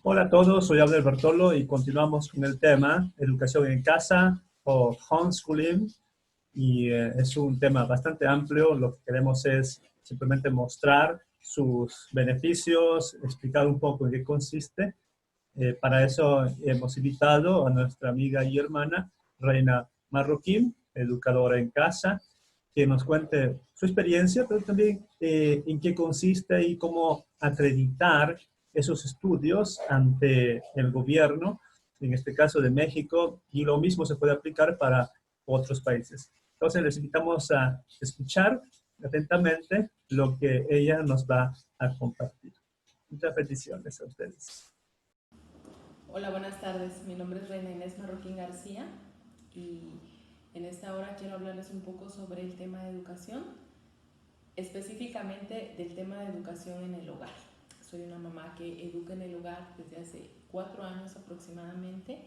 Hola a todos, soy Abel Bertolo y continuamos con el tema educación en casa o homeschooling. Es un tema bastante amplio. Lo que queremos es simplemente mostrar sus beneficios, explicar un poco en qué consiste. Para eso hemos invitado a nuestra amiga y hermana Reina Marroquín, educadora en casa, que nos cuente su experiencia, pero también en qué consiste y cómo acreditar esos estudios ante el gobierno, en este caso de México, y lo mismo se puede aplicar para otros países. Entonces les invitamos a escuchar atentamente lo que ella nos va a compartir. Muchas bendiciones a ustedes. Hola, buenas tardes. Mi nombre es Reina Inés Marroquín García y en esta hora quiero hablarles un poco sobre el tema de educación, específicamente del tema de educación en el hogar. Soy una mamá que educa en el hogar desde hace 4 años aproximadamente,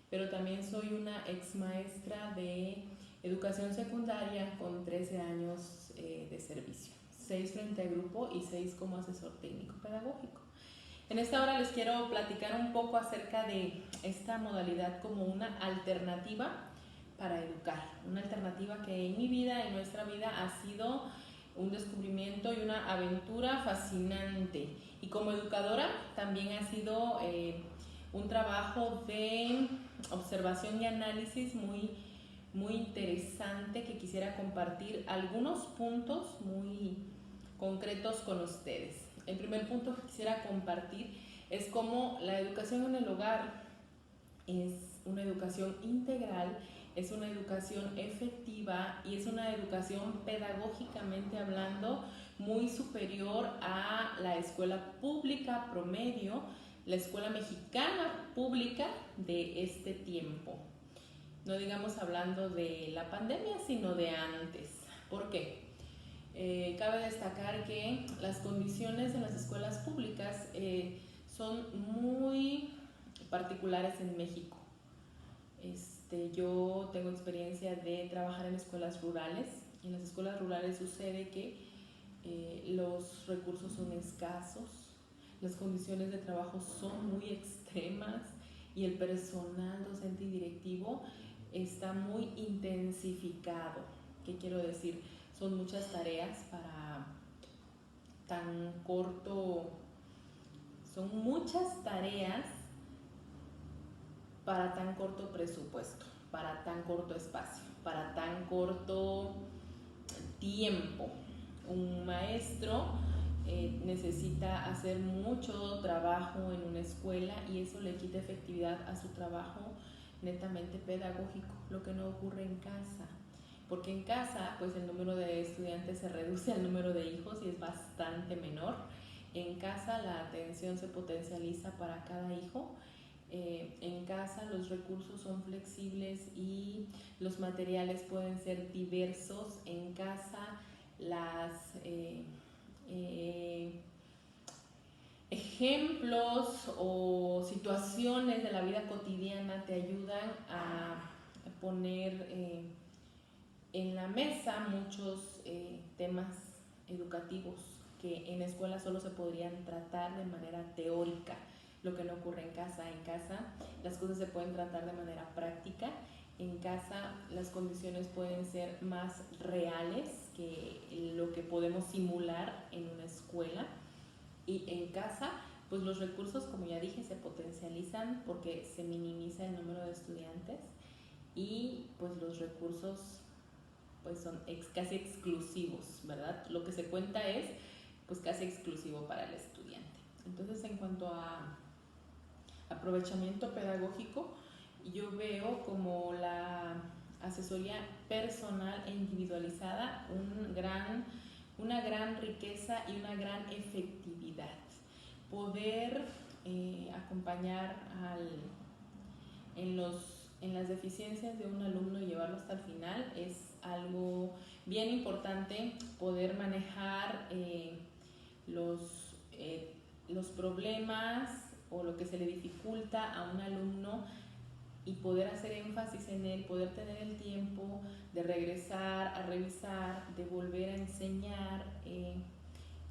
pero también soy una ex maestra de educación secundaria con 13 años de servicio, 6 frente a grupo y 6 como asesor técnico pedagógico. En esta hora les quiero platicar un poco acerca de esta modalidad como una alternativa para educar, una alternativa que en mi vida, en nuestra vida, ha sido un descubrimiento y una aventura fascinante. Y como educadora también ha sido un trabajo de observación y análisis muy interesante que quisiera compartir algunos puntos muy concretos con ustedes. El primer punto que quisiera compartir es cómo la educación en el hogar es una educación integral, es una educación efectiva y es una educación pedagógicamente hablando muy superior a la escuela pública promedio, la escuela mexicana pública de este tiempo. No digamos hablando de la pandemia, sino de antes. ¿Por qué? Cabe destacar que las condiciones en las escuelas públicas son muy particulares en México. Yo tengo experiencia de trabajar en escuelas rurales. En las escuelas rurales sucede que los recursos son escasos, las condiciones de trabajo son muy extremas y el personal docente y directivo está muy intensificado. ¿Qué quiero decir? Son muchas tareas para tan corto, son muchas tareas para tan corto presupuesto, para tan corto espacio, para tan corto tiempo. Un maestro necesita hacer mucho trabajo en una escuela y eso le quita efectividad a su trabajo netamente pedagógico, lo que no ocurre en casa. Porque en casa, pues el número de estudiantes se reduce al número de hijos y es bastante menor. En casa la atención se potencializa para cada hijo. En casa los recursos son flexibles y los materiales pueden ser diversos. En casa las ejemplos o situaciones de la vida cotidiana te ayudan a poner en la mesa muchos temas educativos que en la escuela solo se podrían tratar de manera teórica, lo que no ocurre en casa. En casa las cosas se pueden tratar de manera práctica, en casa las condiciones pueden ser más reales que lo que podemos simular en una escuela, y en casa pues los recursos, como ya dije, se potencializan porque se minimiza el número de estudiantes y pues los recursos pues son casi exclusivos, ¿verdad? Lo que se cuenta es pues casi exclusivo para el estudiante. Entonces, en cuanto a aprovechamiento pedagógico, yo veo como la asesoría personal e individualizada una gran riqueza y una gran efectividad. Poder acompañar en las deficiencias de un alumno y llevarlo hasta el final es algo bien importante. Poder manejar los problemas o lo que se le dificulta a un alumno y poder hacer énfasis en él, poder tener el tiempo de regresar, a revisar, de volver a enseñar,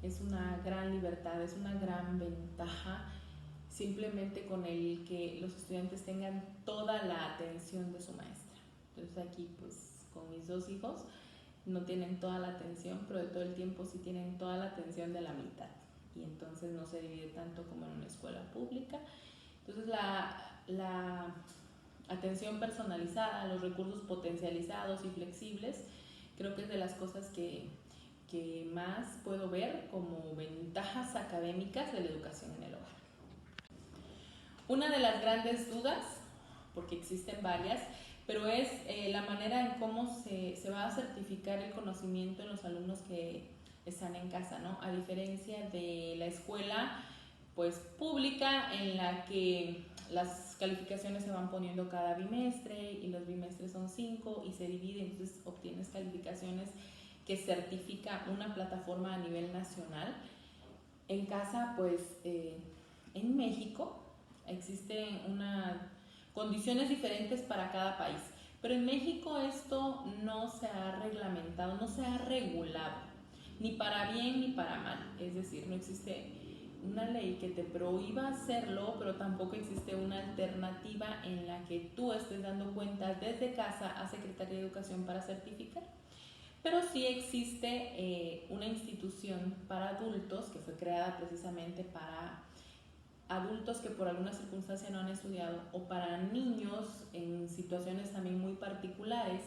es una gran libertad, es una gran ventaja simplemente con el que los estudiantes tengan toda la atención de su maestra. Entonces aquí pues con mis dos hijos no tienen toda la atención, pero de todo el tiempo sí tienen toda la atención de la mitad, y entonces no se divide tanto como en una escuela pública. Entonces la atención personalizada, los recursos potencializados y flexibles, creo que es de las cosas que más puedo ver como ventajas académicas de la educación en el hogar. Una de las grandes dudas, porque existen varias, pero es la manera en cómo se va a certificar el conocimiento en los alumnos que están en casa, ¿no? A diferencia de la escuela pues pública, en la que las calificaciones se van poniendo cada bimestre y los bimestres son 5 y se dividen, entonces obtienes calificaciones que certifica una plataforma a nivel nacional. En casa, pues en México existen condiciones diferentes para cada país, pero en México esto no se ha reglamentado, no se ha regulado, ni para bien ni para mal. Es decir, no existe una ley que te prohíba hacerlo, pero tampoco existe una alternativa en la que tú estés dando cuenta desde casa a Secretaría de Educación para certificar. Pero sí existe una institución para adultos que fue creada precisamente para adultos que por alguna circunstancia no han estudiado, o para niños en situaciones también muy particulares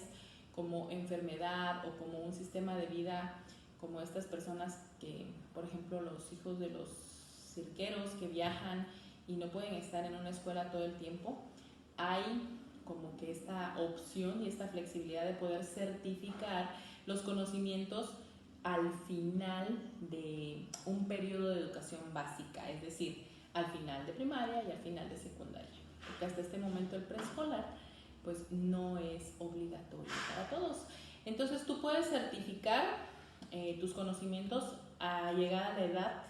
como enfermedad o como un sistema de vida, como estas personas que, por ejemplo, los hijos de los cirqueros que viajan y no pueden estar en una escuela todo el tiempo. Hay como que esta opción y esta flexibilidad de poder certificar los conocimientos al final de un periodo de educación básica, es decir, al final de primaria y al final de secundaria, porque hasta este momento el preescolar pues no es obligatorio para todos. Entonces tú puedes certificar tus conocimientos a llegada de edad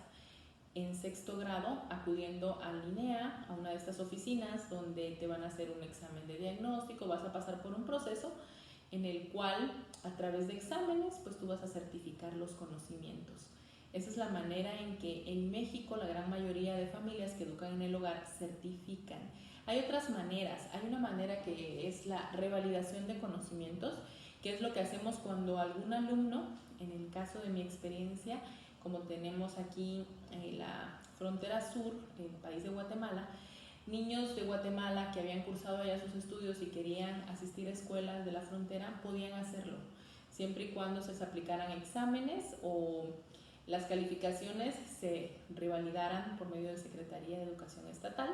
en 6º grado, acudiendo a Linea, a una de estas oficinas donde te van a hacer un examen de diagnóstico, vas a pasar por un proceso en el cual a través de exámenes pues tú vas a certificar los conocimientos. Esa es la manera en que en México la gran mayoría de familias que educan en el hogar certifican. Hay otras maneras, hay una manera que es la revalidación de conocimientos, que es lo que hacemos cuando algún alumno, en el caso de mi experiencia, como tenemos aquí en la frontera sur, el país de Guatemala, niños de Guatemala que habían cursado allá sus estudios y querían asistir a escuelas de la frontera, podían hacerlo, siempre y cuando se les aplicaran exámenes o las calificaciones se revalidaran por medio de Secretaría de Educación Estatal,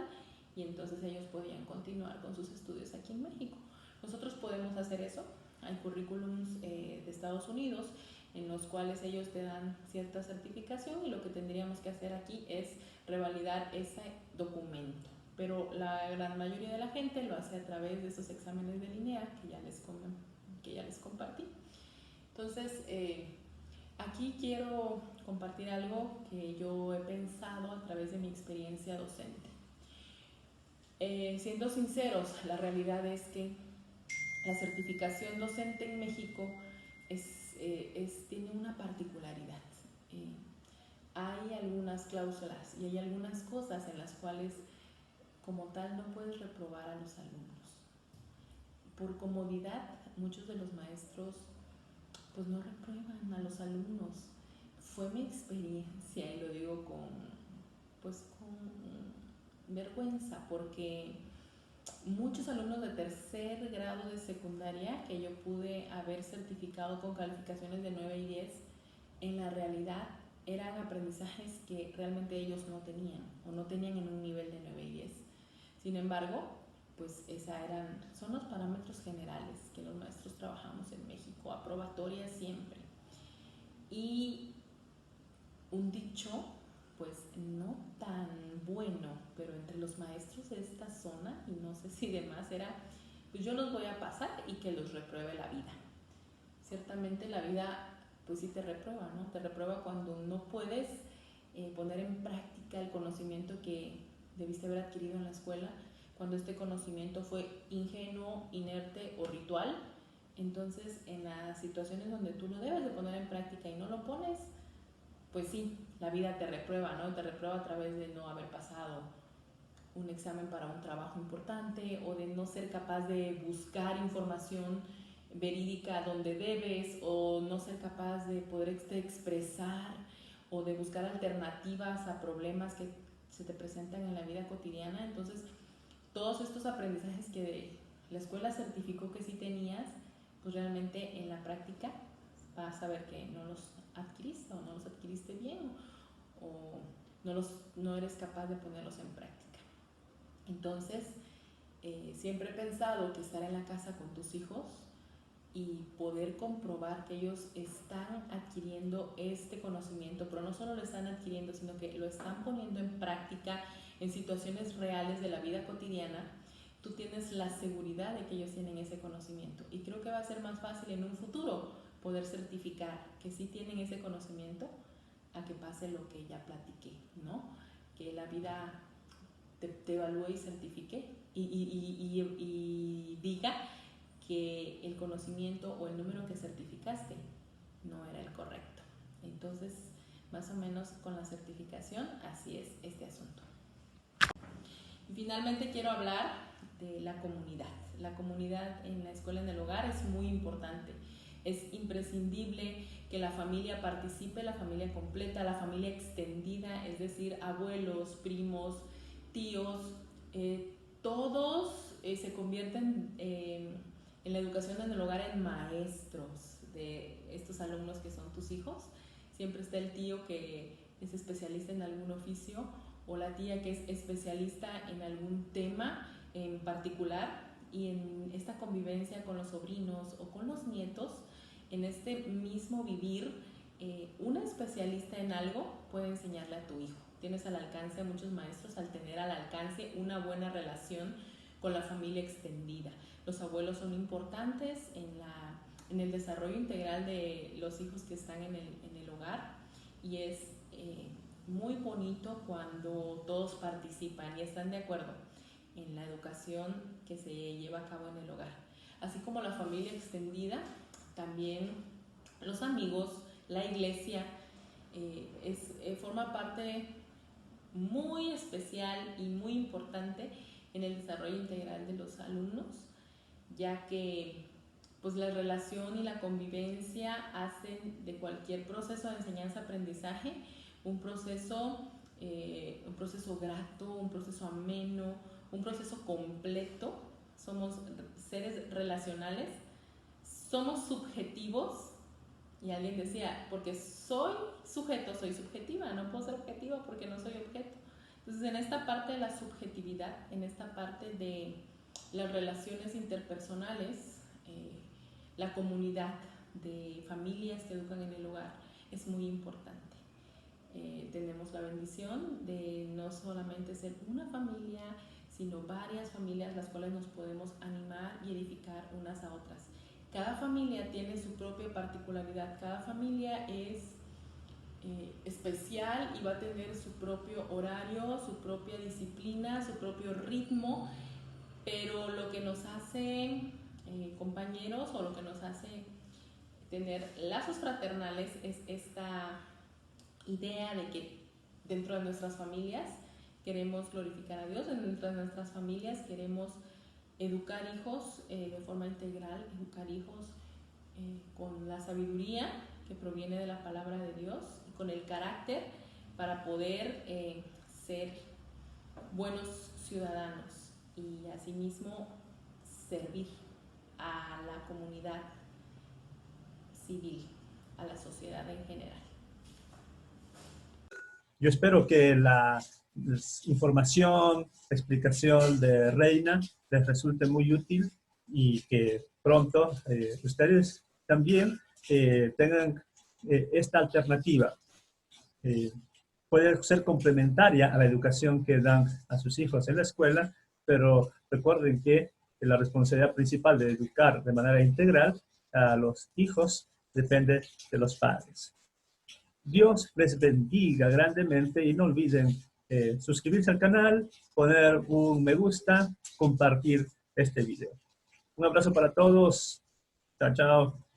y entonces ellos podían continuar con sus estudios aquí en México. Nosotros podemos hacer eso. Hay currículums de Estados Unidos en los cuales ellos te dan cierta certificación, y lo que tendríamos que hacer aquí es revalidar ese documento. Pero la gran mayoría de la gente lo hace a través de esos exámenes de Linea que ya les compartí. Entonces, aquí quiero compartir algo que yo he pensado a través de mi experiencia docente. Siendo sinceros, la realidad es que la certificación docente en México tiene una particularidad. Hay algunas cláusulas y hay algunas cosas en las cuales como tal no puedes reprobar a los alumnos. Por comodidad, muchos de los maestros pues no reprueban a los alumnos. Fue mi experiencia, y lo digo con vergüenza, porque muchos alumnos de 3er grado de secundaria que yo pude haber certificado con calificaciones de 9 y 10, en la realidad eran aprendizajes que realmente ellos no tenían, o no tenían en un nivel de 9 y 10. Sin embargo, pues son los parámetros generales que los maestros trabajamos en México, aprobatoria siempre. Y un dicho, pues no tan bueno, pero entre los maestros de esta zona, y no sé si demás, era, pues yo los voy a pasar y que los repruebe la vida. Ciertamente la vida pues sí te reprueba, ¿no? Te reprueba cuando no puedes poner en práctica el conocimiento que debiste haber adquirido en la escuela, cuando este conocimiento fue ingenuo, inerte o ritual. Entonces, en las situaciones donde tú lo debes de poner en práctica y no lo pones, pues sí, la vida te reprueba, ¿no? Te reprueba a través de no haber pasado un examen para un trabajo importante o de no ser capaz de buscar información verídica donde debes o no ser capaz de poder expresar o de buscar alternativas a problemas que se te presentan en la vida cotidiana. Entonces, todos estos aprendizajes que la escuela certificó que sí tenías, pues realmente en la práctica vas a ver que no los adquiriste o no los adquiriste bien o no eres capaz de ponerlos en práctica. Entonces, siempre he pensado que estar en la casa con tus hijos y poder comprobar que ellos están adquiriendo este conocimiento, pero no solo lo están adquiriendo, sino que lo están poniendo en práctica en situaciones reales de la vida cotidiana, tú tienes la seguridad de que ellos tienen ese conocimiento. Y creo que va a ser más fácil en un futuro poder certificar que sí tienen ese conocimiento a que pase lo que ya platiqué, ¿no? Que la vida te evalúe y certifique y diga que el conocimiento o el número que certificaste no era el correcto. Entonces, más o menos con la certificación, así es este asunto. Y finalmente quiero hablar de la comunidad. La comunidad en la escuela, en el hogar, es muy importante. Es imprescindible que la familia participe, la familia completa, la familia extendida, es decir, abuelos, primos, tíos, todos se convierten en la educación en el hogar en maestros de estos alumnos que son tus hijos. Siempre está el tío que es especialista en algún oficio o la tía que es especialista en algún tema en particular, y en esta convivencia con los sobrinos o con los nietos, en este mismo vivir, una especialista en algo puede enseñarle a tu hijo. Tienes al alcance a muchos maestros al tener al alcance una buena relación con la familia extendida. Los abuelos son importantes en el desarrollo integral de los hijos que están en el hogar, y es muy bonito cuando todos participan y están de acuerdo en la educación que se lleva a cabo en el hogar. Así como la familia extendida, también los amigos, la iglesia, forma parte muy especial y muy importante en el desarrollo integral de los alumnos, ya que pues la relación y la convivencia hacen de cualquier proceso de enseñanza-aprendizaje un proceso grato, un proceso ameno, un proceso completo. Somos seres relacionales, somos subjetivos, y alguien decía, porque soy sujeto, soy subjetiva, no puedo ser objetiva porque no soy objeto. Entonces, en esta parte de la subjetividad, en esta parte de las relaciones interpersonales, la comunidad de familias que educan en el hogar es muy importante. Tenemos la bendición de no solamente ser una familia, sino varias familias las cuales nos podemos animar y edificar unas a otras. Cada familia tiene su propia particularidad, cada familia es especial y va a tener su propio horario, su propia disciplina, su propio ritmo, pero lo que nos hace compañeros o lo que nos hace tener lazos fraternales es esta idea de que dentro de nuestras familias queremos glorificar a Dios, dentro de nuestras familias queremos educar hijos de forma integral, educar hijos con la sabiduría que proviene de la palabra de Dios y con el carácter para poder ser buenos ciudadanos y asimismo servir a la comunidad civil, a la sociedad en general. Yo espero que la información, explicación de Reina les resulte muy útil y que pronto ustedes también tengan esta alternativa. Puede ser complementaria a la educación que dan a sus hijos en la escuela, pero recuerden que la responsabilidad principal de educar de manera integral a los hijos depende de los padres. Dios les bendiga grandemente y no olviden suscribirse al canal, poner un me gusta, compartir este video. Un abrazo para todos. Chao, chao.